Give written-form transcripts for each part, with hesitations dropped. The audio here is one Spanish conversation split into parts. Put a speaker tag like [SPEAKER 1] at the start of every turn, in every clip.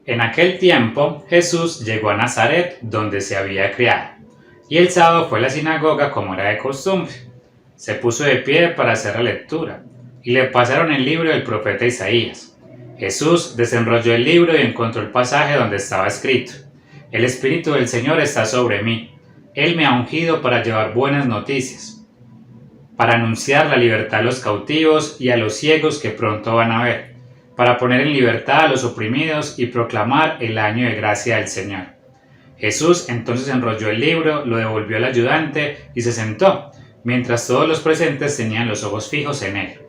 [SPEAKER 1] En aquel tiempo Jesús llegó a Nazaret, donde se había criado, y el sábado fue a la sinagoga como era de costumbre. Se puso de pie para hacer la lectura, y le pasaron el libro del profeta Isaías. Jesús desenrolló el libro y encontró el pasaje donde estaba escrito: El Espíritu del Señor está sobre mí. Él me ha ungido para llevar buenas noticias, para anunciar la libertad a los cautivos y a los ciegos que pronto van a ver, para poner en libertad a los oprimidos y proclamar el año de gracia del Señor. Jesús entonces enrolló el libro, lo devolvió al ayudante y se sentó, mientras todos los presentes tenían los ojos fijos en él.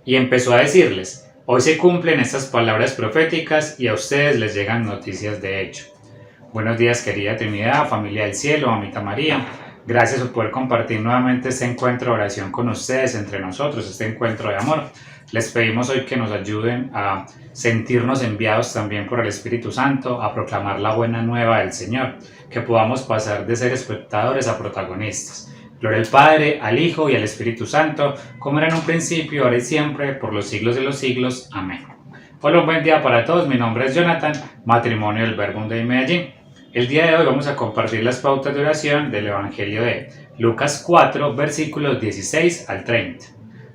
[SPEAKER 1] Y empezó a decirles: hoy se cumplen estas palabras proféticas y a ustedes les llegan noticias de hecho. Buenos días, querida Trinidad, familia del cielo, mamita María. Gracias por poder compartir nuevamente este encuentro de oración con ustedes, entre nosotros, este encuentro de amor. Les pedimos hoy que nos ayuden a sentirnos enviados también por el Espíritu Santo, a proclamar la buena nueva del Señor, que podamos pasar de ser espectadores a protagonistas. Gloria al Padre, al Hijo y al Espíritu Santo, como era en un principio, ahora y siempre, por los siglos de los siglos. Amén. Hola, un buen día para todos. Mi nombre es Jonathan, matrimonio del Verbo de Medellín. El día de hoy vamos a compartir las pautas de oración del Evangelio de Lucas 4, versículos 16 al 30.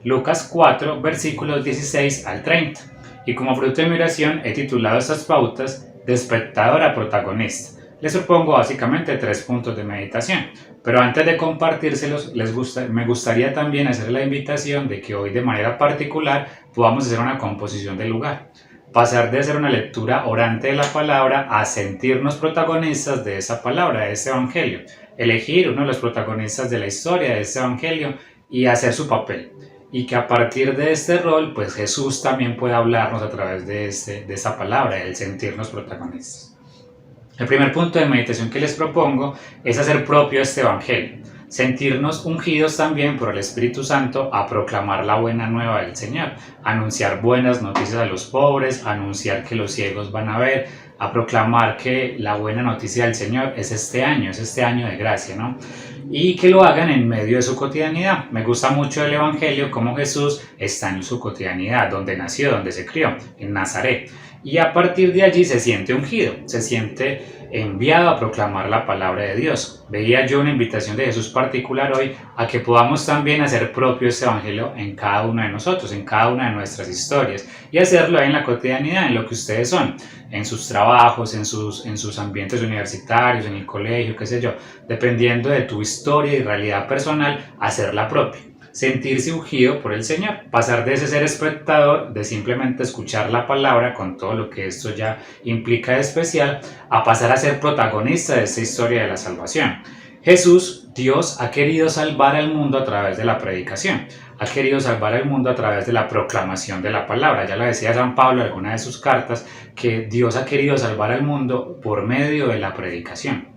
[SPEAKER 1] Lucas 4, versículos 16 al 30. Y como fruto de mi oración he titulado estas pautas de espectador a protagonista. Les propongo básicamente 3 puntos de meditación, pero antes de compartírselos me gustaría también hacer la invitación de que hoy de manera particular podamos hacer una composición del lugar. Pasar de hacer una lectura orante de la palabra a sentirnos protagonistas de esa palabra, de ese evangelio. Elegir uno de los protagonistas de la historia de ese evangelio y hacer su papel. Y que a partir de este rol, pues Jesús también pueda hablarnos a través de esa palabra, el sentirnos protagonistas. El primer punto de meditación que les propongo es hacer propio este evangelio. Sentirnos ungidos también por el Espíritu Santo a proclamar la buena nueva del Señor, anunciar buenas noticias a los pobres, anunciar que los ciegos van a ver, a proclamar que la buena noticia del Señor es este año de gracia, ¿no? Y que lo hagan en medio de su cotidianidad. Me gusta mucho el Evangelio, cómo Jesús está en su cotidianidad, donde nació, donde se crió, en Nazaret. Y a partir de allí se siente ungido, se siente enviado a proclamar la palabra de Dios. Veía yo una invitación de Jesús particular hoy a que podamos también hacer propio este evangelio en cada uno de nosotros, en cada una de nuestras historias, y hacerlo en la cotidianidad, en lo que ustedes son, en sus trabajos, en sus ambientes universitarios, en el colegio, qué sé yo, dependiendo de tu historia y realidad personal, hacerla propia. Sentirse ungido por el Señor, pasar de ese ser espectador, de simplemente escuchar la palabra con todo lo que esto ya implica de especial, a pasar a ser protagonista de esta historia de la salvación. Jesús, Dios, ha querido salvar al mundo a través de la predicación, ha querido salvar al mundo a través de la proclamación de la palabra. Ya lo decía San Pablo en alguna de sus cartas, que Dios ha querido salvar al mundo por medio de la predicación.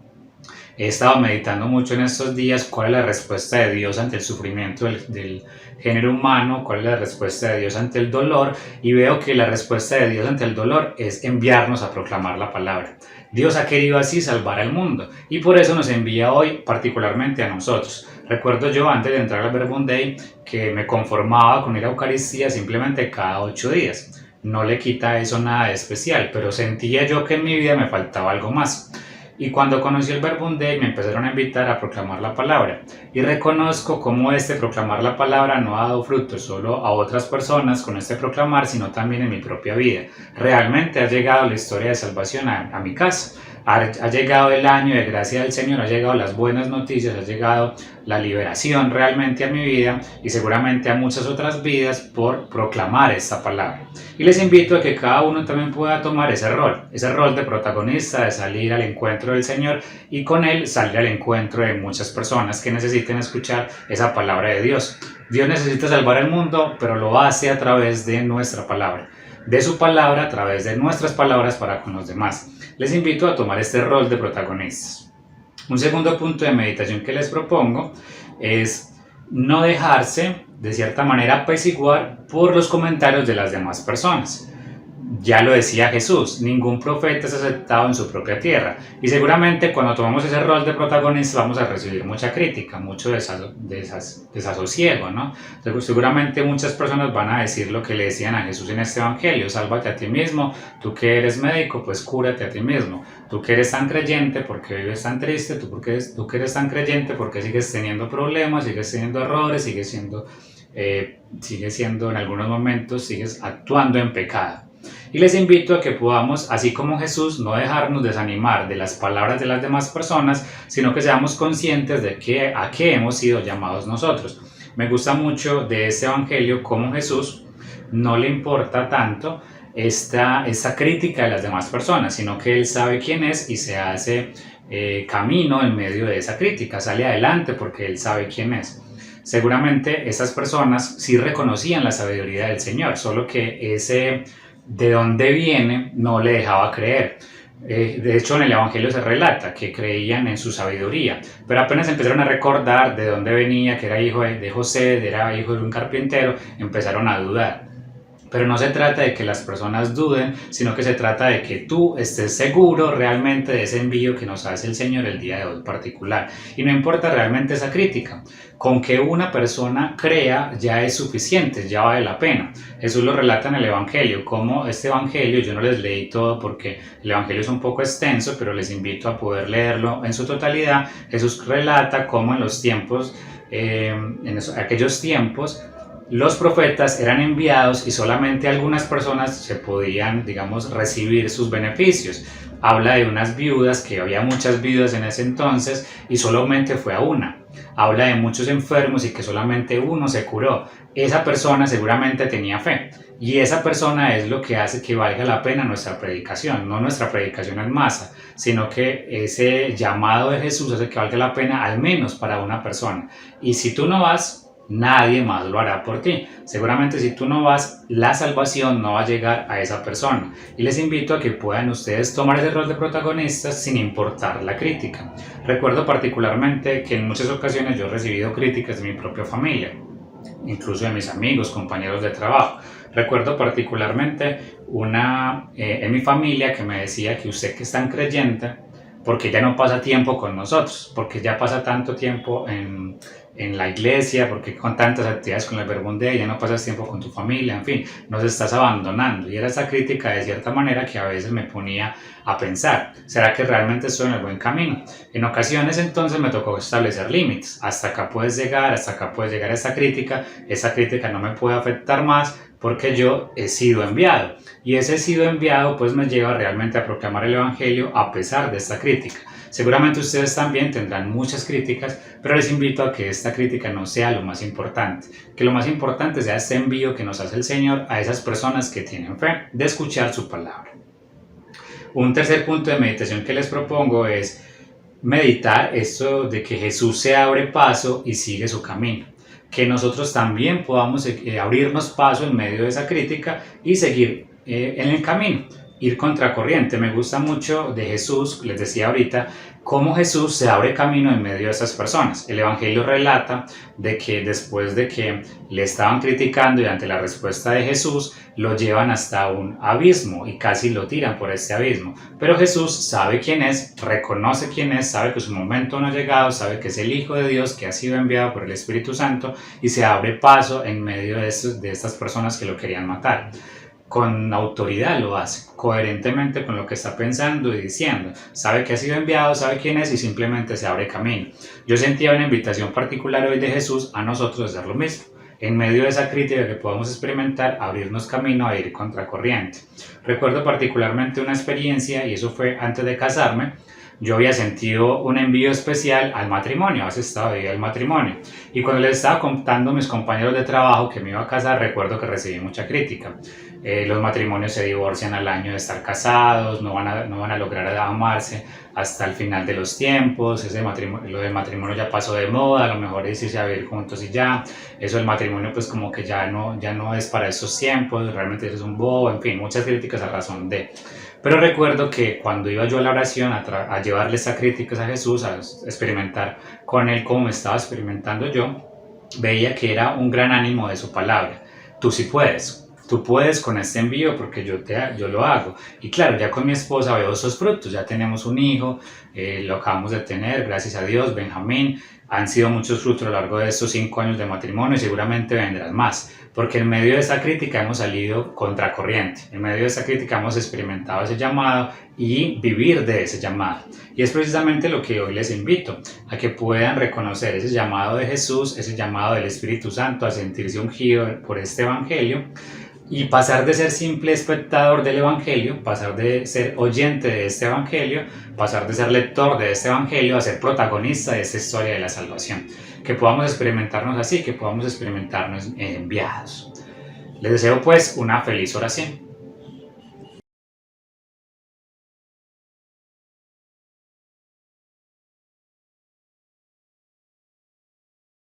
[SPEAKER 1] He estado meditando mucho en estos días cuál es la respuesta de Dios ante el sufrimiento del género humano, cuál es la respuesta de Dios ante el dolor, y veo que la respuesta de Dios ante el dolor es enviarnos a proclamar la palabra. Dios ha querido así salvar al mundo y por eso nos envía hoy particularmente a nosotros. Recuerdo yo antes de entrar al Verbum Dei que me conformaba con ir a Eucaristía simplemente cada 8 días. No le quita eso nada de especial, pero sentía yo que en mi vida me faltaba algo más. Y cuando conocí el Verbum Dei me empezaron a invitar a proclamar la palabra. Y reconozco cómo proclamar la palabra no ha dado fruto solo a otras personas con este proclamar, sino también en mi propia vida. Realmente ha llegado la historia de salvación a mi casa. Ha llegado el año de gracia del Señor, ha llegado las buenas noticias, ha llegado la liberación realmente a mi vida y seguramente a muchas otras vidas por proclamar esta palabra. Y les invito a que cada uno también pueda tomar ese rol de protagonista, de salir al encuentro del Señor y con él salir al encuentro de muchas personas que necesiten escuchar esa palabra de Dios. Dios necesita salvar al mundo, pero lo hace a través de nuestra palabra, de su palabra, a través de nuestras palabras para con los demás. Les invito a tomar este rol de protagonistas. Un segundo punto de meditación que les propongo es no dejarse, de cierta manera, apaciguar por los comentarios de las demás personas. Ya lo decía Jesús, ningún profeta es aceptado en su propia tierra. Y seguramente cuando tomamos ese rol de protagonista vamos a recibir mucha crítica, mucho desasosiego, ¿no? Seguramente muchas personas van a decir lo que le decían a Jesús en este evangelio: sálvate a ti mismo, tú que eres médico, pues cúrate a ti mismo. Tú que eres tan creyente, porque vives tan triste, tú que eres tan creyente, porque sigues teniendo problemas, sigues teniendo errores, sigues siendo en algunos momentos, sigues actuando en pecado. Y les invito a que podamos, así como Jesús, no dejarnos desanimar de las palabras de las demás personas, sino que seamos conscientes de a qué hemos sido llamados nosotros. Me gusta mucho de este evangelio cómo Jesús no le importa tanto esta crítica de las demás personas, sino que él sabe quién es y se hace camino en medio de esa crítica, sale adelante porque él sabe quién es. Seguramente esas personas sí reconocían la sabiduría del Señor, solo que ese de dónde viene no le dejaba creer. De hecho, en el Evangelio se relata que creían en su sabiduría, pero apenas empezaron a recordar de dónde venía, que era hijo de José, era hijo de un carpintero, empezaron a dudar. Pero no se trata de que las personas duden, sino que se trata de que tú estés seguro realmente de ese envío que nos hace el Señor el día de hoy particular. Y no importa realmente esa crítica, con que una persona crea ya es suficiente, ya vale la pena. Jesús lo relata en el Evangelio, como este Evangelio, yo no les leí todo porque el Evangelio es un poco extenso, pero les invito a poder leerlo en su totalidad. Jesús relata cómo en los tiempos, aquellos tiempos, los profetas eran enviados y solamente algunas personas se podían, digamos, recibir sus beneficios. Habla de unas viudas, que había muchas viudas en ese entonces y solamente fue a una. Habla de muchos enfermos y que solamente uno se curó. Esa persona seguramente tenía fe y esa persona es lo que hace que valga la pena nuestra predicación, no nuestra predicación en masa, sino que ese llamado de Jesús hace que valga la pena al menos para una persona. Y si tú no vas, nadie más lo hará por ti. Seguramente si tú no vas, la salvación no va a llegar a esa persona. Y les invito a que puedan ustedes tomar ese rol de protagonistas sin importar la crítica. Recuerdo particularmente que en muchas ocasiones yo he recibido críticas de mi propia familia, incluso de mis amigos, compañeros de trabajo. Recuerdo particularmente una en mi familia que me decía que usted, que es tan creyente, porque ya no pasa tiempo con nosotros, porque ya pasa tanto tiempo en la iglesia, porque con tantas actividades con el Verbo Dei ya no pasas tiempo con tu familia, en fin, nos estás abandonando. Y era esa crítica de cierta manera que a veces me ponía a pensar, ¿será que realmente estoy en el buen camino? En ocasiones entonces me tocó establecer límites, hasta acá puedes llegar, esa crítica no me puede afectar más porque yo he sido enviado. Y ese sido enviado pues me lleva realmente a proclamar el Evangelio a pesar de esta crítica. Seguramente ustedes también tendrán muchas críticas, pero les invito a que esta crítica no sea lo más importante, que lo más importante sea este envío que nos hace el Señor a esas personas que tienen fe de escuchar su palabra. Un tercer punto de meditación que les propongo es meditar esto de que Jesús se abre paso y sigue su camino, que nosotros también podamos abrirnos paso en medio de esa crítica y seguir en el camino, ir contracorriente. Me gusta mucho de Jesús, les decía ahorita, cómo Jesús se abre camino en medio de esas personas. El Evangelio relata de que después de que le estaban criticando y ante la respuesta de Jesús, lo llevan hasta un abismo y casi lo tiran por este abismo. Pero Jesús sabe quién es, reconoce quién es, sabe que su momento no ha llegado, sabe que es el Hijo de Dios que ha sido enviado por el Espíritu Santo y se abre paso en medio de estas personas que lo querían matar. Con autoridad lo hace, coherentemente con lo que está pensando y diciendo. Sabe que ha sido enviado, sabe quién es y simplemente se abre camino. Yo sentía una invitación particular hoy de Jesús a nosotros de hacer lo mismo. En medio de esa crítica que podamos experimentar, abrirnos camino a ir contracorriente. Recuerdo particularmente una experiencia, y eso fue antes de casarme. Yo había sentido un envío especial al matrimonio, hace estado de al matrimonio. Y cuando les estaba contando a mis compañeros de trabajo que me iba a casar, recuerdo que recibí mucha crítica. Los matrimonios se divorcian al año de estar casados, no van a lograr amarse hasta el final de los tiempos, lo del matrimonio ya pasó de moda, a lo mejor es irse a vivir juntos y ya, eso del matrimonio pues como que ya no es para esos tiempos, realmente eres un bobo, en fin, muchas críticas a razón de. Pero recuerdo que cuando iba yo a la oración a llevarle esas críticas a Jesús, a experimentar con él como me estaba experimentando yo, veía que era un gran ánimo de su palabra. Tú sí puedes, tú puedes con este envío porque yo lo hago. Y claro, ya con mi esposa veo esos frutos, ya tenemos un hijo, lo acabamos de tener, gracias a Dios, Benjamín. Han sido muchos frutos a lo largo de estos 5 años de matrimonio y seguramente vendrán más, porque en medio de esa crítica hemos salido contracorriente, en medio de esa crítica hemos experimentado ese llamado y vivir de ese llamado. Y es precisamente lo que hoy les invito, a que puedan reconocer ese llamado de Jesús, ese llamado del Espíritu Santo, a sentirse ungido por este Evangelio y pasar de ser simple espectador del Evangelio, pasar de ser oyente de este Evangelio, pasar de ser lector de este Evangelio a ser protagonista de esta historia de la salvación. Que podamos experimentarnos así, que podamos experimentarnos enviados. Les deseo pues una feliz oración.